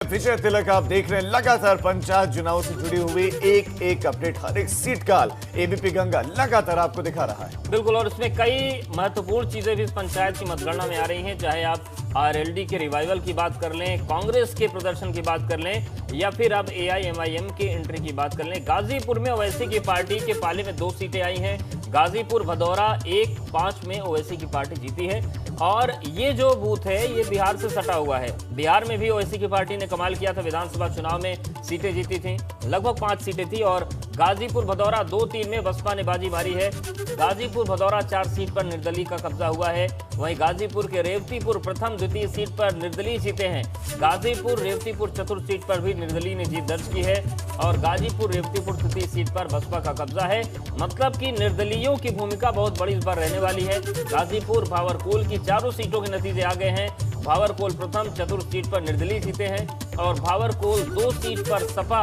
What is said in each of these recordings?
विजय तिलक आप देख रहे हैं लगातार पंचायत चुनाव से जुड़ी हुई एक एक अपडेट, हर एक सीट का एबीपी गंगा लगातार आपको दिखा रहा है। बिल्कुल, और इसमें कई महत्वपूर्ण चीजें भी इस पंचायत की मतगणना में आ रही हैं। चाहे आप आरएलडी के रिवाइवल की बात कर लें, कांग्रेस के प्रदर्शन की बात कर लें, या फिर अब एआईएमआईएम की एंट्री की बात कर लें। गाजीपुर में ओवैसी की पार्टी के पाले में 2 सीटें आई हैं। गाजीपुर भदौरा 1-5 में ओवैसी की पार्टी जीती है। और ये जो बूथ है ये बिहार से सटा हुआ है। बिहार में भी ओवैसी की पार्टी ने कमाल किया था, विधानसभा चुनाव में सीटें जीती थी, लगभग 5 सीटें थी। और गाजीपुर भदौरा 2-3 में बसपा ने बाजी मारी है। गाजीपुर भदौरा 4 सीट पर निर्दलीय का कब्जा हुआ है। वहीं गाजीपुर के रेवतीपुर प्रथम द्वितीय सीट पर निर्दलीय जीते हैं। गाजीपुर रेवतीपुर चतुर्थ सीट पर भी निर्दलीय ने जीत दर्ज की है। और गाजीपुर रेवतीपुर तृतीय सीट पर बसपा का कब्जा है। मतलब कि निर्दलीयों की भूमिका बहुत बड़ी इस बार रहने वाली है। गाजीपुर भावरकोल की चारों सीटों के नतीजे आ गए हैं। भावरकोल प्रथम चतुर्थ सीट पर निर्दलीय जीते हैं और भावरकोल 2 सीट पर सपा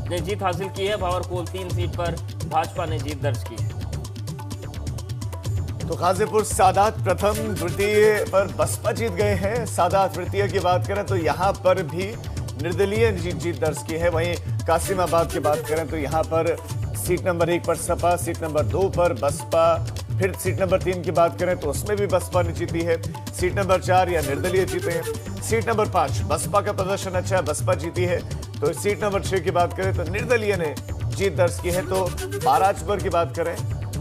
ने जीत हासिल की है। भावरकोल 3 सीट पर भाजपा ने जीत दर्ज की है। तो गाजीपुर सादात प्रथम द्वितीय पर बसपा जीत गए हैं। सादात तृतीय की बात करें तो यहां पर भी निर्दलीय जीत दर्ज की है। वहीं कासिमाबाद की बात करें तो यहां पर सीट नंबर 1 पर सपा, सीट नंबर 2 पर बसपा, फिर सीट नंबर 3 की बात करें तो उसमें भी बसपा ने जीती है। सीट नंबर 4 या निर्दलीय जीते हैं। सीट नंबर 5 बसपा का प्रदर्शन अच्छा है, बसपा जीती है। तो सीट नंबर 6 की बात करें तो निर्दलीय ने जीत दर्ज की है। तो महाराजपुर की बात करें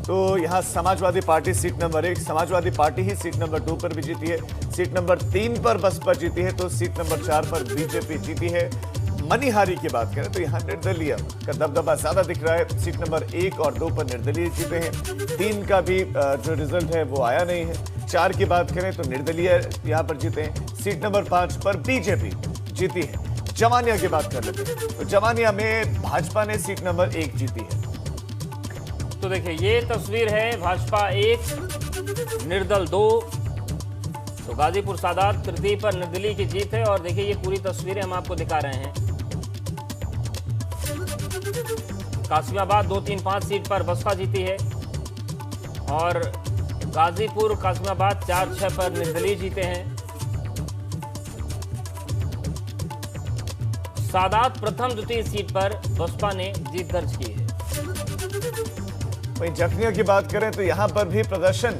तो यहाँ Samajwadi Party seat number 1, Samajwadi Party ही सीट नंबर 2 पर भी जीती है। सीट नंबर 3 पर बसपा जीती है। तो सीट नंबर 4 पर बीजेपी जीती है। मनिहारी की बात करें तो यहाँ निर्दलीय का दबदबा ज्यादा दिख रहा है। सीट नंबर 1 और 2 पर निर्दलीय जीते हैं। 3 का भी जो रिजल्ट है वो आया नहीं है। 4 की बात करें तो निर्दलीय यहाँ पर जीते हैं। सीट नंबर 5 पर बीजेपी जीती है। जमानिया की बात कर लेते हैं तो जमानिया में भाजपा ने सीट नंबर 1 जीती है। तो देखिए ये तस्वीर है, भाजपा 1 निर्दल 2। तो गाजीपुर सादात तृतीय पर निर्दलीय की जीत है। और देखिए ये पूरी तस्वीरें हम आपको दिखा रहे हैं। कासिमाबाद 2-3-5 सीट पर बसपा जीती है। और गाजीपुर कासिमाबाद 4-6 पर निर्दलीय जीते हैं। सादात प्रथम द्वितीय सीट पर बसपा ने जीत दर्ज की है। वहीं जखनिया की बात करें तो यहां पर भी प्रदर्शन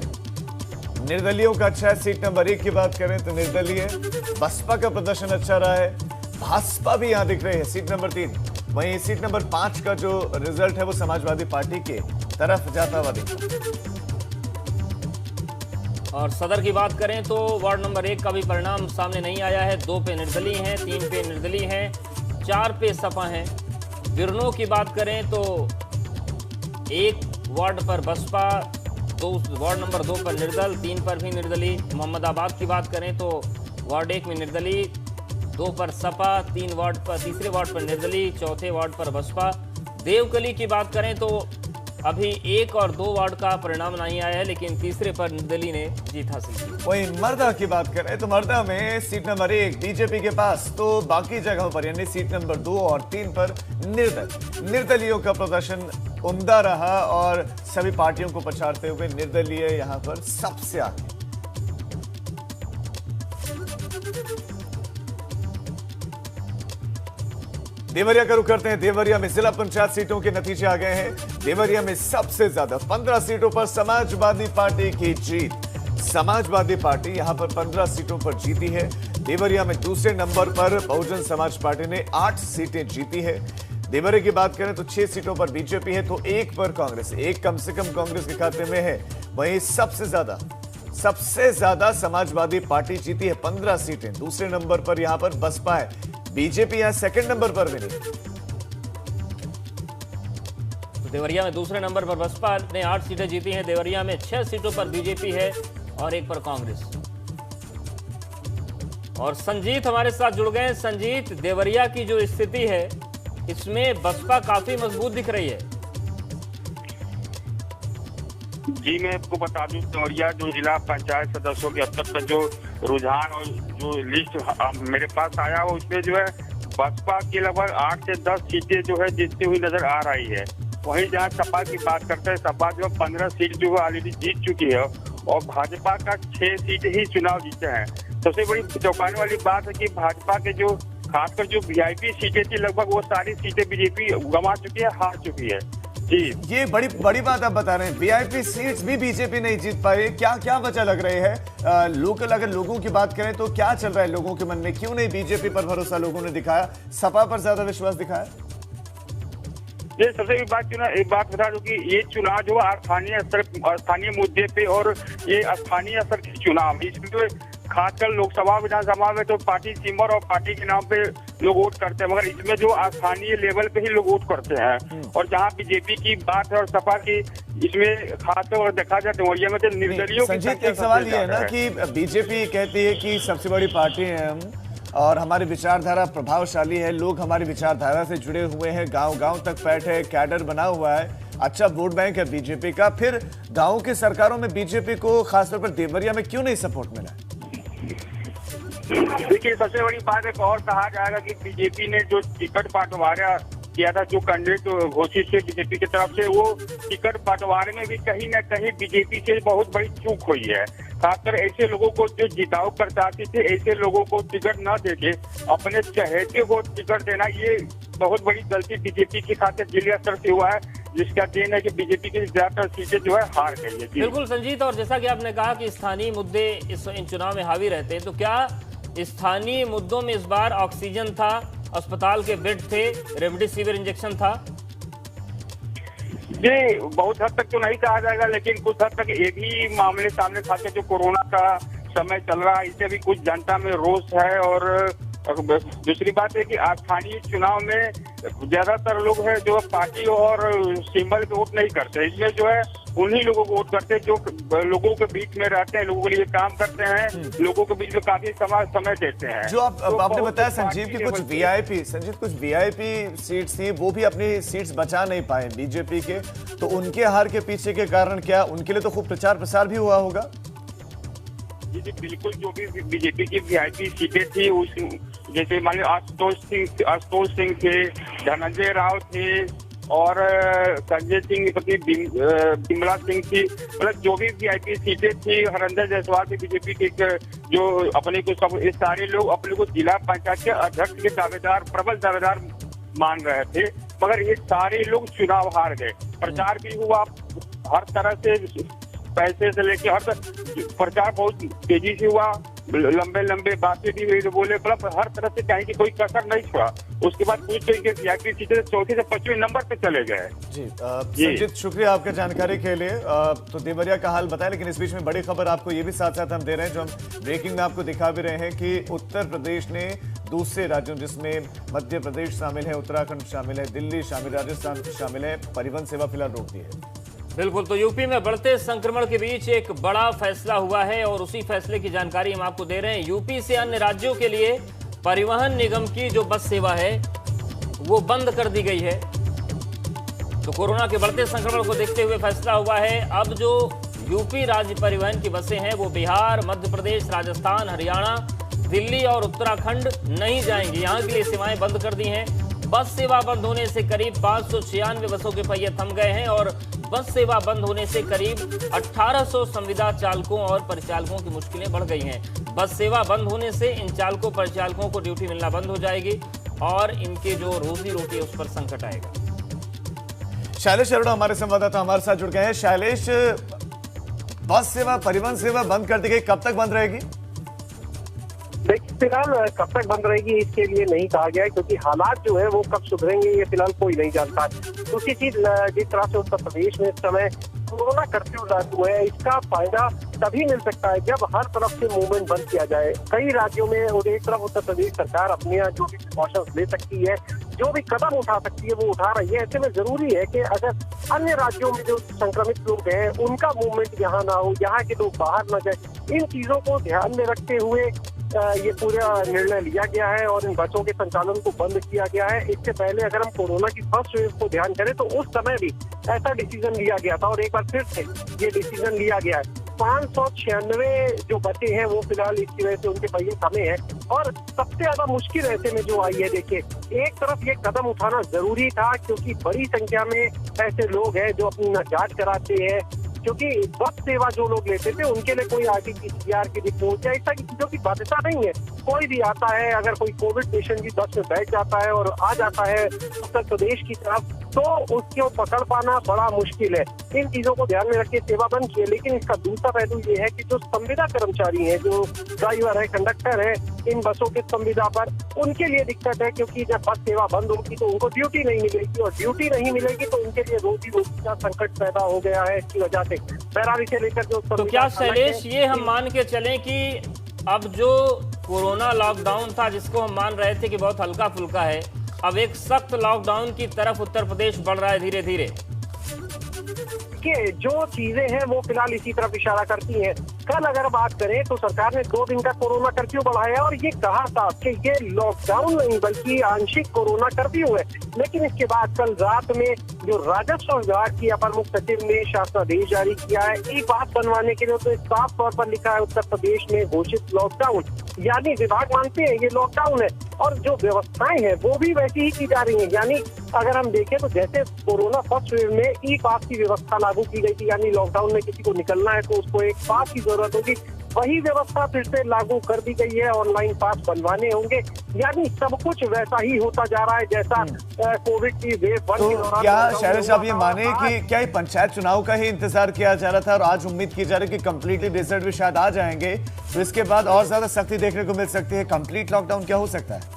निर्दलीयों का अच्छा है। सीट नंबर 1 की बात करें तो निर्दलीय, बसपा का प्रदर्शन अच्छा रहा है। भाजपा भी यहां दिख रही है सीट नंबर 3। वहीं सीट नंबर 5 का जो रिजल्ट है वो समाजवादी पार्टी के तरफ जाता हुआ दिख रहा है। और सदर की बात करें तो वार्ड नंबर 1 का भी परिणाम सामने नहीं आया है। 2 पे निर्दलीय हैं, 3 पे निर्दलीय हैं, 4 पे सपा हैं। बिरनों की बात करें तो 1 वार्ड पर बसपा, 2 वार्ड नंबर 2 पर निर्दल, 3 पर भी निर्दलीय। मोहम्मदाबाद की बात करें तो वार्ड 1 में निर्दलीय, 2 पर सपा, 3 वार्ड पर, तीसरे वार्ड पर निर्दलीय, चौथे वार्ड पर बसपा। देवकली की बात करें तो अभी 1 और 2 वार्ड का परिणाम नहीं आया है, लेकिन तीसरे पर निर्दलीय ने जीत हासिल की। वहीं मर्दा की बात करें तो मर्दा में सीट नंबर 1 बीजेपी के पास, तो बाकी जगहों पर यानी सीट नंबर 2 और 3 पर निर्दलीयों का प्रदर्शन उम्दा रहा। और सभी पार्टियों को पछाड़ते हुए निर्दलीय यहां पर सबसे आगे। देवरिया का रुख करते हैं। देवरिया में जिला पंचायत सीटों के नतीजे आ गए हैं। देवरिया में सबसे ज्यादा 15 सीटों पर समाजवादी पार्टी की जीत। समाजवादी पार्टी यहां पर 15 सीटों पर जीती है। देवरिया में दूसरे नंबर पर बहुजन समाज पार्टी ने 8 सीटें जीती है। देवरिया की बात करें तो 6 सीटों पर बीजेपी है, तो 1 पर कांग्रेस, 1 कम से कम कांग्रेस के खाते में है। वहीं सबसे ज्यादा समाजवादी पार्टी जीती है, 15 सीटें। दूसरे नंबर पर यहां पर बसपा है। बीजेपी यहां सेकंड नंबर पर भी नहीं। तो देवरिया में दूसरे नंबर पर बसपा ने 8 सीटें जीती हैं। देवरिया में 6 सीटों पर बीजेपी है और 1 पर कांग्रेस। और संजीत हमारे साथ जुड़ गए हैं। संजीत, देवरिया की जो स्थिति है इसमें बसपा काफी मजबूत दिख रही है। जी मैं आपको बता दूं, देवरिया जो जिला पंचायत सदस्यों के अब तक का जो रुझान और जो लिस्ट मेरे पास आया हो उसमें जो है बसपा की लगभग 8 से 10 सीटें जो है जीतती हुई नजर आ रही है। वहीं जहां सपा की बात करते हैं, सपा जो 15 सीट जो है ऑलरेडी जीत चुकी है और भाजपा का 6 सीट ही चुनाव जीते हैं। सबसे बड़ी चौंकाने वाली बात है कि भाजपा के जो खासकर जो वीआईपी सीटें थी लगभग वो सारी सीटें बीजेपी गंवा चुकी है, हार चुकी है। जी, ये बड़ी बड़ी बात आप बता रहे हैं, वीआईपी सीट्स भी बीजेपी नहीं जीत पाई। क्या क्या वजह लग रही है? लोकल अगर लोगों की बात करें तो क्या चल रहा है लोगों के मन में? क्यों नहीं बीजेपी पर भरोसा लोगों ने दिखाया, सपा पर ज्यादा विश्वास दिखाया? ये सबसे एक बात बता दूं कि ये चुनाव जो स्थानीय मुद्दे पे और ये स्थानीय स्तर के चुनाव, इसमें खासकर लोकसभा विधानसभा में तो पार्टी सिम्बर और पार्टी के नाम पे लोग वोट करते हैं, मगर इसमें जो स्थानीय लेवल पे ही लोग वोट करते हैं। और जहां बीजेपी की बात है और सपा की, इसमें खासतौर देखा जाए देवरिया में तो निर्दलीयों की संजीत, एक सवाल ये है ना कि बीजेपी कहती है कि सबसे बड़ी पार्टी है हम और हमारी विचारधारा प्रभावशाली है, लोग हमारी विचारधारा से जुड़े हुए हैं, गांव-गांव तक बैठे, कैडर बना हुआ है, अच्छा वोट बैंक है बीजेपी का। फिर गांव की सरकारों में बीजेपी को खासतौर पर देवरिया में क्यों नहीं सपोर्ट मिला? देखिए, सबसे बड़ी बात एक और कहा जाएगा कि बीजेपी ने जो टिकट बंटवारा किया था, जो कैंडिडेट घोषित थे बीजेपी की तरफ से, वो टिकट बंटवारे में भी कहीं न कहीं बीजेपी से बहुत बड़ी चूक हुई है। खासकर ऐसे लोगों को जो जिताऊ कर चाहते थे, ऐसे लोगों को टिकट न देके अपने चहेते को टिकट देना, ये बहुत बड़ी गलती बीजेपी की खातिर जिला स्तर से हुआ है, जिसका देन है कि बीजेपी की ज्यादातर सीटें जो है हार गई है। बिल्कुल संजीत, और जैसा कि आपने कहा कि स्थानीय मुद्दे इन चुनाव में हावी रहते हैं, तो क्या स्थानीय मुद्दों में इस बार ऑक्सीजन था, अस्पताल के बेड थे, रेमडेसिविर इंजेक्शन था? जी, बहुत हद तक तो नहीं कहा जाएगा, लेकिन कुछ हद तक ये भी मामले सामने था कि जो कोरोना का समय चल रहा है, इससे भी कुछ जनता में रोष है। और दूसरी बात है कि स्थानीय चुनाव में ज्यादातर लोग हैं जो पार्टी और सिंबल पे वोट नहीं करते, इसमें जो है उन्हीं लोगों को वोट करते हैं जो लोगों के बीच में रहते हैं, लोगों के लिए काम करते हैं, लोगों के बीच में काफी समय देते हैं। जो आपने बताया संजीव की कुछ वीआईपी सीट्स थी, वो भी अपनी सीट्स बचा नहीं पाए बीजेपी के, तो उनके हार के पीछे के कारण क्या? उनके लिए तो खूब प्रचार प्रसार भी हुआ होगा। जी, बिल्कुल, जो भी बीजेपी की वीआईपी सीटें थी, उस जैसे मान लो आशुतोष सिंह थे, धनंजय राव थे और संजय सिंह पति बिमला सिंह थी, मतलब जो भी वीआईपी सीटें थी, हरिंदर जायसवाल थी बीजेपी के, जो अपने को सब ये सारे लोग अपने को जिला पंचायत के अध्यक्ष के प्रबल दावेदार मान रहे थे, मगर ये सारे लोग चुनाव हार गए। प्रचार भी हुआ हर तरह से, पैसे से लेके हर प्रचार बहुत तेजी से हुआ, लंबे बातें भी हुई, तो बोले मतलब हर तरह से कहीं की कोई कसर नहीं छोड़ा। उसके बाद पूछ के वीआईपी सीटें चौथे से 25वें नंबर पे चले गए। जी, संजीत, शुक्रिया आपका जानकारी के लिए। तो देवरिया का हाल बताया, लेकिन इस बीच में बड़ी खबर आपको ये भी साथ साथ हम दे रहे हैं, जो हम ब्रेकिंग में आपको दिखा भी रहे हैं कि उत्तर प्रदेश ने दूसरे राज्यों जिसमें मध्य प्रदेश शामिल है, उत्तराखंड शामिल है, दिल्ली शामिल, राजस्थान शामिल है, परिवहन सेवा फिलहाल रोक दी है। बिल्कुल, तो यूपी में बढ़ते संक्रमण के बीच एक बड़ा फैसला हुआ है और उसी फैसले की जानकारी हम आपको दे रहे हैं। यूपी से अन्य राज्यों के लिए परिवहन निगम की जो बस सेवा है वो बंद कर दी गई है। तो कोरोना के बढ़ते संक्रमण को देखते हुए फैसला हुआ है, अब जो यूपी राज्य परिवहन की बसें हैं वो बिहार, मध्य प्रदेश, राजस्थान, हरियाणा, दिल्ली और उत्तराखंड नहीं जाएंगी। यहाँ के लिए सेवाएं बंद कर दी हैं। बस सेवा बंद होने से करीब 596 बसों के पहिए थम गए हैं और बस सेवा बंद होने से करीब 1800 संविदा चालकों और परिचालकों की मुश्किलें बढ़ गई हैं। बस सेवा बंद होने से इन चालकों परिचालकों को ड्यूटी मिलना बंद हो जाएगी और इनके जो रोजी रोटी है उस पर संकट आएगा। शैलेश अरोड़ा हमारे संवाददाता हमारे साथ जुड़ गए हैं। शैलेश, बस सेवा, परिवहन सेवा बंद कर दी गई, कब तक बंद रहेगी? देखिए, फिलहाल कब तक बंद रहेगी इसके लिए नहीं कहा गया है, क्योंकि हालात जो है वो कब सुधरेंगे ये फिलहाल कोई नहीं जानता। दूसरी चीज, जिस तरह से उत्तर प्रदेश में इस समय कोरोना कर्फ्यू लागू है, इसका फायदा तभी मिल सकता है जब हर तरफ से मूवमेंट बंद किया जाए। कई राज्यों में और एक तरफ उत्तर प्रदेश सरकार अपने यहाँ जो भी प्रिकॉशंस ले सकती है, जो भी कदम उठा सकती है वो उठा रही है। ऐसे में जरूरी है कि अगर अन्य राज्यों में जो संक्रमित लोग हैं उनका मूवमेंट यहाँ ना हो, यहाँ के लोग बाहर न जाए, इन चीजों को ध्यान में रखते हुए ये पूरा निर्णय लिया गया है और इन बसों के संचालन को बंद किया गया है। इससे पहले अगर हम कोरोना की फर्स्ट वेव को ध्यान करें तो उस समय भी ऐसा डिसीजन लिया गया था और एक बार फिर से ये डिसीजन लिया गया है। 596 जो बचे हैं वो फिलहाल इसकी वजह से उनके पहिए थमे हैं और सबसे ज्यादा मुश्किल ऐसे में जो आई है, देखिए, एक तरफ ये कदम उठाना जरूरी था क्योंकि बड़ी संख्या में ऐसे लोग हैं जो अपनी न जांच कराते हैं, क्योंकि बस सेवा जो लोग लेते थे उनके लिए कोई RT-PCR की रिपोर्ट या ऐसा चीजों की बाध्यता नहीं है। कोई भी आता है, अगर कोई कोविड पेशेंट भी बस में बैठ जाता है और आ जाता है उत्तर प्रदेश की तरफ, तो उसको पकड़ पाना बड़ा मुश्किल है। इन चीजों को ध्यान में रख के सेवा बंद की है। लेकिन इसका दूसरा पहलू ये है कि जो संविदा कर्मचारी हैं, जो ड्राइवर है, कंडक्टर है इन बसों के संविदा पर, उनके लिए दिक्कत है, क्योंकि जब बस सेवा बंद होगी तो उनको ड्यूटी नहीं मिलेगी, और ड्यूटी नहीं मिलेगी तो उनके लिए रोजी रोटी का संकट पैदा हो गया है इसकी वजह से। बहरहाल इसे लेकर जो तो क्या शैलेश ये हम मान के चलें कि अब जो कोरोना लॉकडाउन था, जिसको हम मान रहे थे कि बहुत हल्का फुल्का है, अब एक सख्त लॉकडाउन की तरफ उत्तर प्रदेश बढ़ रहा है धीरे धीरे? कि जो चीजें हैं वो फिलहाल इसी तरफ इशारा करती हैं। कल अगर बात करें तो सरकार ने 2 दिन का कोरोना कर्फ्यू बढ़ाया और ये कहा था कि ये लॉकडाउन नहीं बल्कि आंशिक कोरोना कर्फ्यू है। लेकिन इसके बाद कल रात में जो राजस्व विभाग की अपर मुख्य सचिव ने शासनादेश जारी किया है ई पास बनवाने के लिए, तो साफ तौर पर लिखा है उत्तर प्रदेश में घोषित लॉकडाउन, यानी विभाग मानते हैं ये लॉकडाउन है और जो व्यवस्थाएं हैं वो भी वैसी ही की जा रही हैं। यानी अगर हम देखें तो जैसे कोरोना फर्स्ट वेव में ई पास की व्यवस्था लागू की गई थी, यानी लॉकडाउन में किसी को निकलना है तो उसको एक पास की जरूरत होगी, वही व्यवस्था फिर से लागू कर दी गई है। ऑनलाइन पास बनवाने होंगे, यानी सब कुछ वैसा ही होता जा रहा है जैसा कोविड की वेव 1 के दौरान। क्या शैलेश आप ये माने कि क्या ये पंचायत चुनाव का ही इंतजार किया जा रहा था और आज उम्मीद की जा रही है कि कंप्लीटली रिजल्ट भी शायद आ जाएंगे, तो इसके बाद और ज्यादा सख्ती देखने को मिल सकती है? कंप्लीट लॉकडाउन क्या हो सकता है?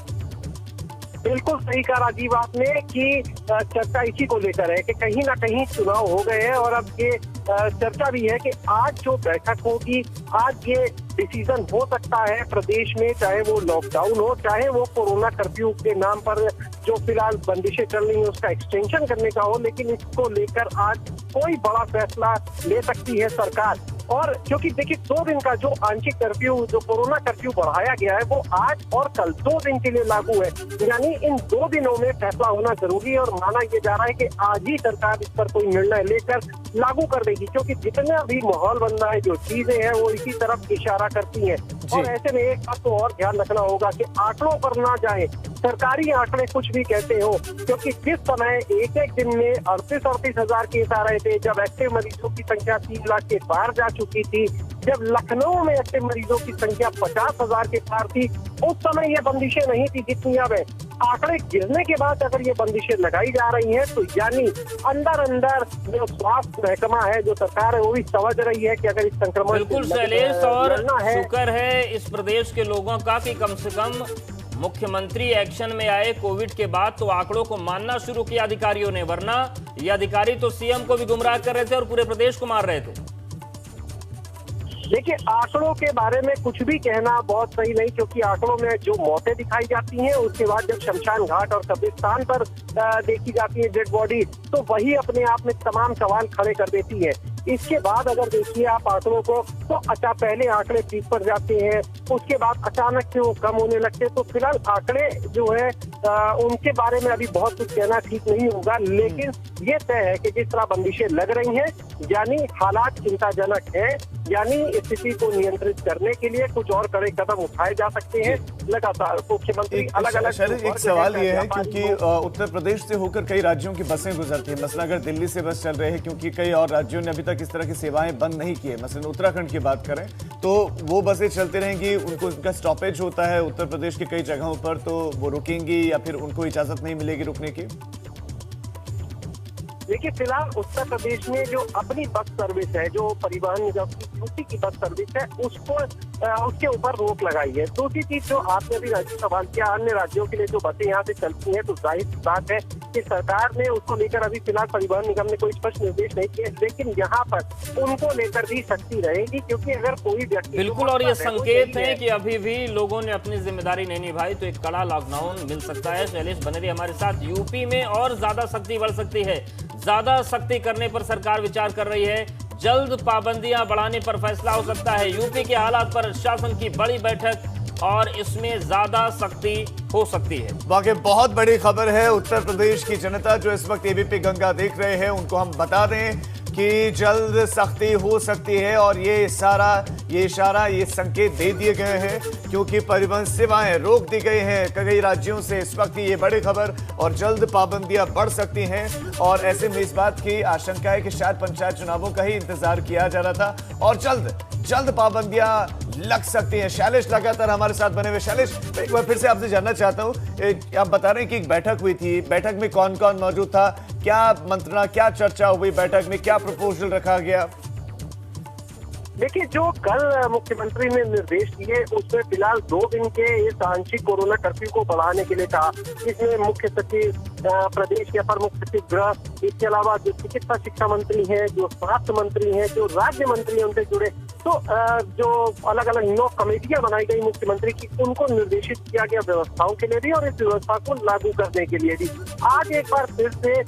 बिल्कुल सही कहा राजीव आपने कि चर्चा इसी को लेकर है कि कहीं ना कहीं चुनाव हो गए हैं और अब ये चर्चा भी है कि आज जो बैठक होगी, आज ये डिसीजन हो सकता है प्रदेश में, चाहे वो लॉकडाउन हो, चाहे वो कोरोना कर्फ्यू के नाम पर जो फिलहाल बंदिशें चल रही हैं उसका एक्सटेंशन करने का हो, लेकिन इसको लेकर आज कोई बड़ा फैसला ले सकती है सरकार। और क्योंकि देखिए 2 दिन का जो आंशिक कर्फ्यू, जो कोरोना कर्फ्यू बढ़ाया गया है, वो आज और कल 2 दिन के लिए लागू है, यानी इन 2 दिनों में फैसला होना जरूरी है और माना यह जा रहा है कि आज ही सरकार इस पर कोई निर्णय लेकर लागू कर देगी, क्योंकि जितना भी माहौल बन रहा है, जो चीजें हैं वो इसी तरफ इशारा करती हैं। और ऐसे में एक बात तो और ध्यान रखना होगा कि आंकड़ों पर ना जाए, सरकारी आंकड़े कुछ भी कहते हो, क्योंकि जिस समय एक दिन में 38 हजार केस आ रहे थे, जब एक्टिव मरीजों की संख्या 3 लाख के पार जा चुकी थी, जब लखनऊ में एक्टिव मरीजों की संख्या 50 हजार के पार थी, उस समय ये बंदिशें नहीं थी जितनी अब है। आंकड़े गिरने के बाद अगर ये बंदिशें लगाई जा रही हैं तो यानी अंदर जो स्वास्थ्य महकमा है, जो सरकार है, वो भी समझ रही है कि अगर इस संक्रमण बिल्कुल शैलेश, और शुक्र है इस प्रदेश के लोगों का कि कम से कम मुख्यमंत्री एक्शन में आए कोविड के बाद, तो आंकड़ों को मानना शुरू किया अधिकारियों ने, वरना ये अधिकारी तो सीएम को भी गुमराह कर रहे थे और पूरे प्रदेश को मार रहे थे। देखिए आंकड़ों के बारे में कुछ भी कहना बहुत सही नहीं, क्योंकि आंकड़ों में जो मौतें दिखाई जाती हैं, उसके बाद जब शमशान घाट और कब्रिस्तान पर देखी जाती है डेड बॉडी, तो वही अपने आप में तमाम सवाल खड़े कर देती है। इसके बाद अगर देखिए आप आंकड़ों को, तो पहले आंकड़े पीक पर जाते हैं, उसके बाद अचानक से वो कम होने लगते हैं। तो फिलहाल आंकड़े जो है उनके बारे में अभी बहुत कुछ कहना ठीक नहीं होगा, लेकिन ये तय है कि जिस तरह बंदिशें लग रही हैं, यानी हालात चिंताजनक है, यानी स्थिति को नियंत्रित करने के लिए कुछ और कड़े कदम उठाए जा सकते हैं। लगातार मुख्यमंत्री अलग-अलग एक सवाल ये है, क्योंकि उत्तर प्रदेश से होकर कई राज्यों की बसें गुजरती हैं, मसलन अगर दिल्ली से बस चल रहे हैं, क्योंकि कई और राज्यों ने अभी तक इस तरह की सेवाएं बंद नहीं की है, मसलन उत्तराखंड की बात करें तो वो बसें चलती रहेंगी, उनको उनका स्टॉपेज होता है उत्तर प्रदेश के कई जगहों पर, तो वो रुकेंगी या फिर उनको इजाजत नहीं मिलेगी रुकने की? देखिए फिलहाल उत्तर प्रदेश में जो अपनी बस सर्विस है, जो परिवहन निगम की यूपी की बस सर्विस है, उसके ऊपर रोक लगाई है। दूसरी चीज जो आपने अभी राज्य सवाल किया, अन्य राज्यों के लिए जो बसें यहाँ से चलती हैं, तो जाहिर सी बात है कि सरकार ने उसको लेकर अभी फिलहाल परिवहन निगम ने कोई स्पष्ट निर्देश नहीं किए, लेकिन यहाँ पर उनको लेकर भी सख्ती रहेगी, क्योंकि अगर कोई व्यक्ति बिल्कुल, और ये संकेत है कि अभी भी लोगों ने अपनी जिम्मेदारी नहीं निभाई तो एक कड़ा लॉकडाउन मिल सकता है। शैलेश बने रहिए हमारे साथ। यूपी में और ज्यादा सख्ती बढ़ सकती है, ज्यादा सख्ती करने पर सरकार विचार कर रही है, जल्द पाबंदियां बढ़ाने पर फैसला हो सकता है। यूपी के हालात पर शासन की बड़ी बैठक और इसमें ज्यादा सख्ती हो सकती है। वाकई बहुत बड़ी खबर है। उत्तर प्रदेश की जनता जो इस वक्त एबीपी गंगा देख रहे हैं, उनको हम बता दें कि जल्द सख्ती हो सकती है और ये सारा ये इशारा, ये संकेत दे दिए गए हैं क्योंकि परिवहन सेवाएं रोक दी गई हैं कई राज्यों से। इस वक्त ये बड़ी खबर और जल्द पाबंदियां बढ़ सकती हैं और ऐसे में इस बात की आशंका है कि शायद पंचायत चुनावों का ही इंतजार किया जा रहा था और जल्द पाबंदियां लग सकती हैं। शैलेश लगातार हमारे साथ बने हुए। शैलेश, एक बार फिर से आपसे जानना चाहता हूं, आप बता रहे हैं कि एक बैठक हुई थी, बैठक में कौन कौन मौजूद था, क्या मंत्रणा, क्या चर्चा हुई बैठक में, क्या प्रपोजल रखा गया? देखिए, जो कल मुख्यमंत्री ने निर्देश दिए उसमें फिलहाल 2 दिन के इस आंशिक कोरोना कर्फ्यू को बढ़ाने के लिए कहा। इसमें मुख्य सचिव प्रदेश के अपर मुख्य सचिव गृह, इसके अलावा जो चिकित्सा शिक्षा मंत्री हैं, जो स्वास्थ्य मंत्री हैं, जो राज्य मंत्री हैं उनसे जुड़े तो जो अलग अलग 9 कमेटियां बनाई गई मुख्यमंत्री की, उनको निर्देशित किया गया व्यवस्थाओं के लिए भी और इस व्यवस्था को लागू करने के लिए भी। आज एक बार फिर से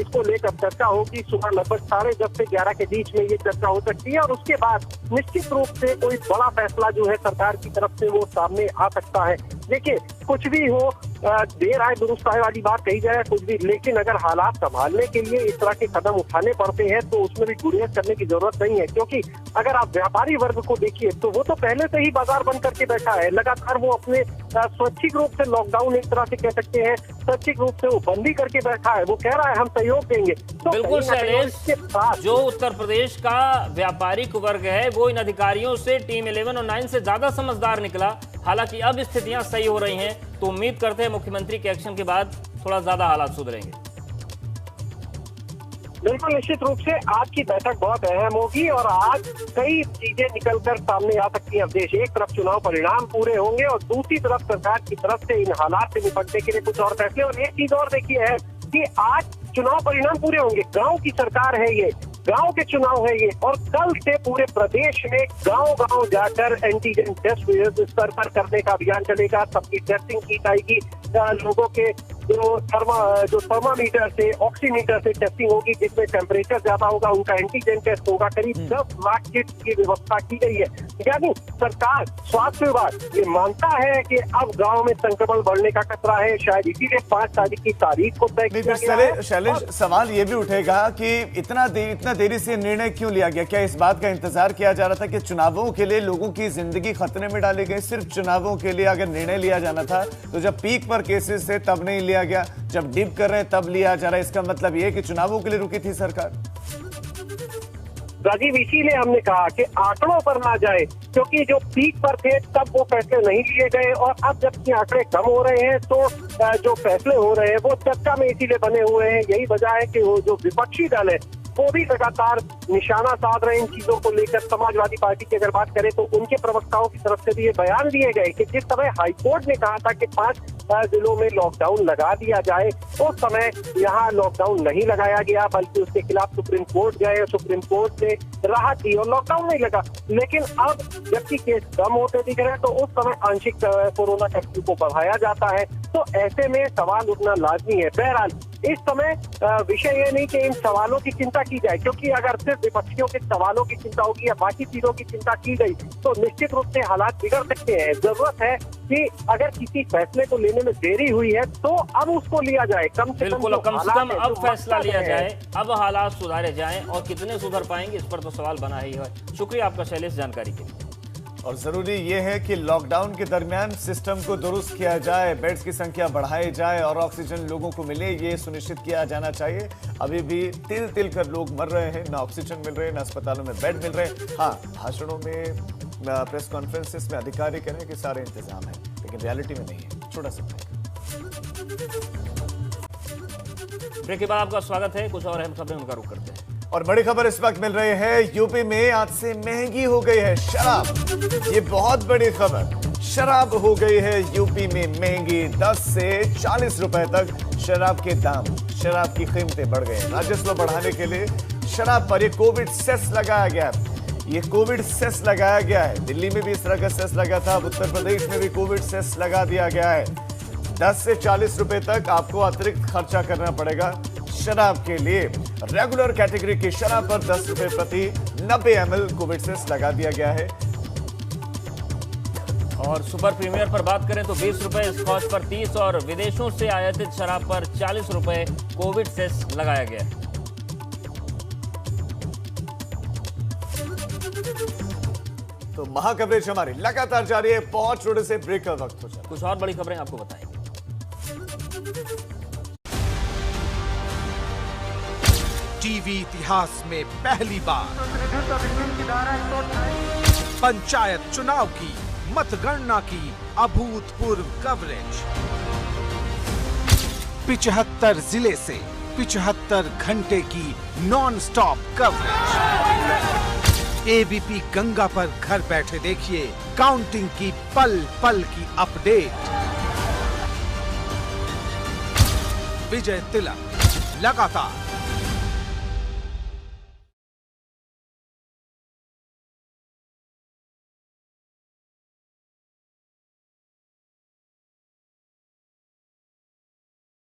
इसको लेकर चर्चा होगी। सुबह लगभग 10:30 से 11 के बीच में ये चर्चा हो सकती है और उसके बाद निश्चित रूप से कोई बड़ा फैसला जो है सरकार की तरफ से वो सामने आ सकता है। देखिए, कुछ भी हो, देर आए दुरुस्त आए वाली बात कही जाए कुछ भी, लेकिन अगर हालात संभालने के लिए इस तरह के कदम उठाने पड़ते हैं तो उसमें भी गुरेज करने की जरूरत नहीं है। क्योंकि अगर आप व्यापारी वर्ग को देखिए तो वो तो पहले से ही बाजार बंद करके बैठा है, लगातार वो अपने स्वैच्छिक रूप से लॉकडाउन एक तरह से कह सकते हैं, स्वैच्छिक रूप से वो बंदी करके बैठा है। वो कह रहा है हम सहयोग देंगे। तो बिल्कुल शैलेश, जो उत्तर प्रदेश का व्यापारिक वर्ग है वो इन अधिकारियों से टीम 11 और 9 से ज्यादा समझदार निकला। हालांकि अब स्थितियां सही हो रही हैं तो उम्मीद करते हैं मुख्यमंत्री के एक्शन के बाद थोड़ा ज्यादा हालात सुधरेंगे। बिल्कुल, निश्चित रूप से आज की बैठक बहुत अहम होगी और आज कई चीजें निकलकर सामने आ सकती हैं। देश एक तरफ चुनाव परिणाम पूरे होंगे और दूसरी तरफ सरकार की तरफ से इन हालात से निपटने के लिए कुछ और फैसले। और एक चीज और देखिए है कि आज चुनाव परिणाम पूरे होंगे, गांव की सरकार है ये, गांव के चुनाव है ये और कल से पूरे प्रदेश में गांव-गांव जाकर एंटीजन टेस्ट स्तर पर करने का अभियान चलेगा। सबकी टेस्टिंग की जाएगी, लोगों के जो थर्मामीटर से, ऑक्सीमीटर से टेस्टिंग होगी, जिसमें टेम्परेचर ज्यादा होगा उनका एंटीजन टेस्ट होगा। करीब 10 लाख किट की व्यवस्था की गई है। यानी सरकार, स्वास्थ्य विभाग ये मानता है कि अब गांव में संक्रमण बढ़ने का खतरा है, शायद इसीलिए 5 तारीख की तारीख को तय किया गया है। शैलेश, सवाल ये भी उठेगा कि इतना देरी से निर्णय क्यों लिया गया? क्या इस बात का इंतजार किया जा रहा था कि चुनावों के लिए लोगों की जिंदगी खतरे में डाली गई? सिर्फ चुनावों के लिए अगर निर्णय लिया जाना था तो जब पीक पर केसेस थे तब नहीं लिया गया, जब डिप कर रहे हैं तब लिया जा रहा है। इसका मतलब ये कि चुनावों के लिए रुकी थी सरकार। राजीव, इसीलिए हमने कहा कि आंकड़ों पर ना जाए, क्योंकि जो पीक पर थे तब वो फैसले नहीं लिए गए और अब जबकि आंकड़े कम हो रहे हैं तो जो फैसले हो रहे हैं वो चर्चा में इसीलिए बने हुए हैं। यही वजह है कि वो जो विपक्षी दल है वो भी लगातार निशाना साध रहे हैं इन चीजों को लेकर। समाजवादी पार्टी की अगर बात करें तो उनके प्रवक्ताओं की तरफ से भी ये बयान दिए गए कि जिस समय हाईकोर्ट ने कहा था कि 5 जिलों में लॉकडाउन लगा दिया जाए, उस समय यहाँ लॉकडाउन नहीं लगाया गया, बल्कि उसके खिलाफ सुप्रीम कोर्ट गए, सुप्रीम कोर्ट ने राहत दी और लॉकडाउन नहीं लगा। लेकिन अब जबकि केस कम होते दिख रहे हैं तो उस समय आंशिक कोरोना कर्फ्यू को बढ़ाया जाता है। तो ऐसे में सवाल उठना लाजमी है। बहरहाल इस समय विषय ये नहीं कि इन सवालों की चिंता की जाए, क्योंकि अगर सिर्फ विपक्षियों के सवालों की चिंता होगी या बाकी चीजों की चिंता की गई तो निश्चित रूप से हालात बिगड़ सकते हैं। जरूरत है कि अगर किसी फैसले को लेने में देरी हुई है तो अब उसको लिया जाए, कम से कम अब फैसला लिया जाए, अब हालात सुधारे जाएं और कितने सुधर पाएंगे इस पर तो सवाल बना ही है। शुक्रिया आपका शैलेश जानकारी के लिए। और जरूरी यह है कि लॉकडाउन के दरमियान सिस्टम को दुरुस्त किया जाए, बेड्स की संख्या बढ़ाई जाए और ऑक्सीजन लोगों को मिले, ये सुनिश्चित किया जाना चाहिए। अभी भी तिल तिल कर लोग मर रहे हैं, ना ऑक्सीजन मिल रहे हैं, ना अस्पतालों में बेड मिल रहे हैं। हाँ, भाषणों में, प्रेस कॉन्फ्रेंसेस में अधिकारी कह रहे हैं कि सारे इंतजाम है, लेकिन रियलिटी में नहीं है। छोटा सा ब्रेक के बाद आपका स्वागत है। कुछ और अहम खबरें उनका रुख करते हैं। और बड़ी खबर इस वक्त मिल रही है, यूपी में आज से महंगी हो गई है शराब। ये बहुत बड़ी खबर, शराब हो गई है यूपी में महंगी। 10 से 40 रुपए तक शराब के दाम, शराब की कीमतें बढ़ गई। राजस्व बढ़ाने के लिए शराब पर ये कोविड सेस लगाया गया है। ये कोविड सेस लगाया गया है, दिल्ली में भी इस तरह का सेस लगा था, अब उत्तर प्रदेश में भी कोविड सेस लगा दिया गया है। 10 से 40 रुपए तक आपको अतिरिक्त खर्चा करना पड़ेगा शराब के लिए। रेगुलर कैटेगरी की शराब पर 10 रुपए प्रति 90 ml कोविड सेस लगा दिया गया है। और सुपर प्रीमियर पर बात करें तो 20 रुपए, स्कॉच पर 30 और विदेशों से आयातित शराब पर 40 रुपए कोविड सेस लगाया गया है। तो महाकवरेज हमारी लगातार जारी है। पहुंच रोड से ब्रेक का वक्त हो चला। कुछ और बड़ी खबरें आपको बताएंगे। टीवी इतिहास में पहली बार पंचायत चुनाव की मतगणना की अभूतपूर्व कवरेज। 75 जिले से 75 घंटे की non stop coverage. ABP Ganga पर घर बैठे देखिए काउंटिंग की पल पल की अपडेट। विजय तिलक लगातार